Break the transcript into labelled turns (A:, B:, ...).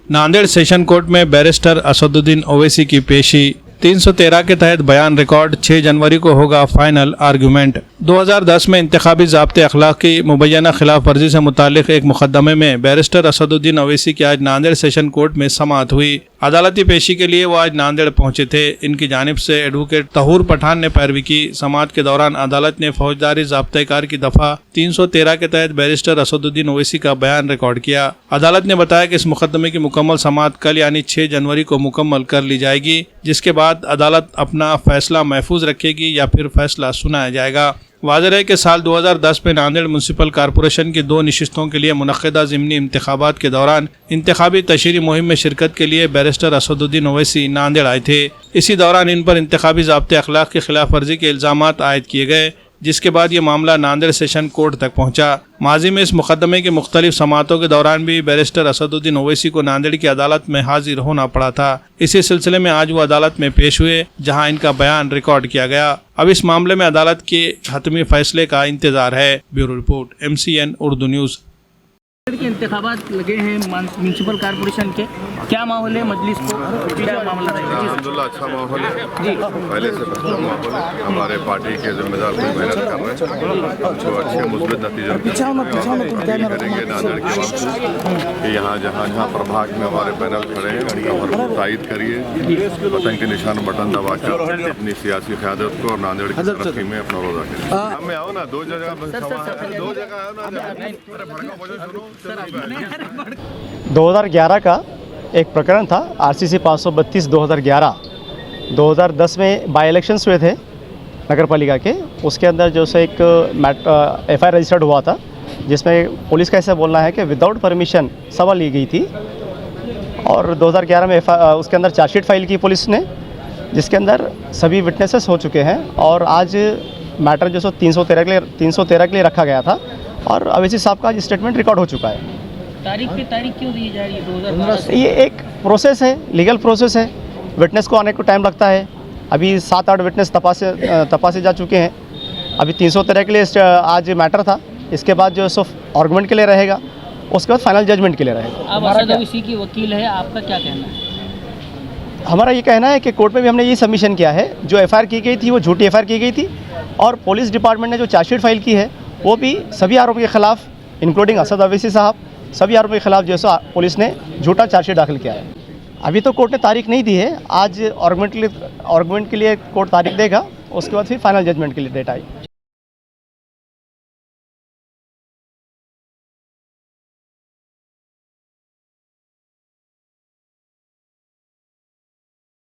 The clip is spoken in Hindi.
A: नांदेड़ सेशन कोर्ट में बैरिस्टर असदुद्दीन ओवैसी की पेशी। 313 के तहत बयान रिकॉर्ड। 6 जनवरी को होगा फाइनल आर्गूमेंट। 2010 में इंतखाबी ज़ाब्ते अखलाक की मुबैना खिलाफ वर्जी से मुताल्लिक एक मुकदमे में बैरिस्टर असदुद्दीन ओवैसी की आज नांदेड़ सेशन कोर्ट में समाअत हुई। अदालती पेशी के लिए वो आज नांदेड़ पहुंचे थे। इनकी जानिब से एडवोकेट तहूर पठान ने पैरवी की। समाअत के दौरान अदालत ने फौजदारी ज़ाब्तेकार की दफ़ा 313 के तहत बैरिस्टर असदुद्दीन ओवैसी का बयान रिकॉर्ड किया। अदालत ने बताया कि इस मुकदमे की मुकम्मल समाअत कल यानी 6 जनवरी को मुकम्मल कर ली जाएगी, जिसके बाद अदालत अपना फैसला महफूज रखेगी या फिर फैसला सुनाया जाएगा। वाज़ेह है कि साल 2010 में नांदेड़ म्यूनसिपल कॉरपोरेशन की 2 नशिस्तों के लिए मुनक़्क़दा ज़िमनी इंतखाबात के दौरान इंतखाबी तशरीह मुहिम में शिरकत के लिए बैरिस्टर असदुद्दीन ओवैसी नांदेड़ आए थे। इसी दौरान इन पर इंतखाबी ज़ाब्ते अखलाक की खिलाफ वर्जी के इल्ज़ामात आयद किए गए, जिसके बाद ये मामला नांदेड़ सेशन कोर्ट तक पहुंचा। माजी में इस मुकदमे की मुख्तलिफ समातों के दौरान भी बैरिस्टर असदुद्दीन ओवैसी को नांदेड़ की अदालत में हाजिर होना पड़ा था। इसी सिलसिले में आज वो अदालत में पेश हुए, जहां इनका बयान रिकॉर्ड किया गया। अब इस मामले में अदालत के हतमी फैसले का इंतजार है। Bureau report, MCN Urdu news.
B: के इंतखाबात लगे हैं म्यूनसिपल कॉर्पोरेशन के, क्या माहौल है मजलिस को, क्या मामला रहेगा?
C: अल्हम्दुलिल्लाह अच्छा माहौल है जी, पहले से बेहतर माहौल है। हमारे पार्टी के जिम्मेदार कोई मेहनत कर रहे हैं जो अच्छे मुस्बित नतीजे करेंगे नांदेड़ के वास्ते कि यहाँ जहाँ जहाँ प्रभाग में हमारे पैनल खड़े हैं उनका भरपूर तायद करिए। पतंग के निशान बटन दबाकर अपनी सियासी क़यादत को और नांदेड़ की तरक्की में अपना रोज़ा करिए। हमें आओ ना, दो जगह आओ ना।
D: 2011 का एक प्रकरण था RCC 532 2011। 2010 में बाई इलेक्शंस हुए थे नगर पालिका के। उसके अंदर जो से एक FIR रजिस्टर्ड हुआ था, जिसमें पुलिस का ऐसा बोलना है कि विदाउट परमिशन सभा ली गई थी। और 2011 में उसके अंदर चार्जशीट फाइल की पुलिस ने, जिसके अंदर सभी विटनेसेस हो चुके हैं। और आज मैटर जो सो 313 के लिए रखा गया था और ओवैसी साहब का स्टेटमेंट रिकॉर्ड हो चुका है।
B: तारीख क्यों दी जा रही है 2012?
D: ये एक प्रोसेस है, लीगल प्रोसेस है। विटनेस को आने को टाइम लगता है। अभी 7-8 विटनेस तपासे जा चुके हैं। अभी 313 के लिए आज मैटर था। इसके बाद जो सो आर्गूमेंट के लिए रहेगा, उसके बाद फाइनल जजमेंट के लिए रहेगा।
B: अब असद ओवैसी की वकील है, आपका क्या कहना है?
D: हमारा ये कहना है कि कोर्ट में भी हमने ये सबमिशन किया है, जो FIR की गई थी वो झूठी FIR की गई थी। और पुलिस डिपार्टमेंट ने जो चार्जशीट फाइल की है वो भी सभी आरोपी के खिलाफ, इंक्लूडिंग असद ओवैसी साहब, सभी आरोपी के खिलाफ जो है पुलिस ने झूठा चार्जशीट दाखिल किया है। अभी तो कोर्ट ने तारीख नहीं दी है। आज आर्गूमेंट के लिए कोर्ट तारीख देगा, उसके बाद फिर फाइनल जजमेंट के लिए डेट आई।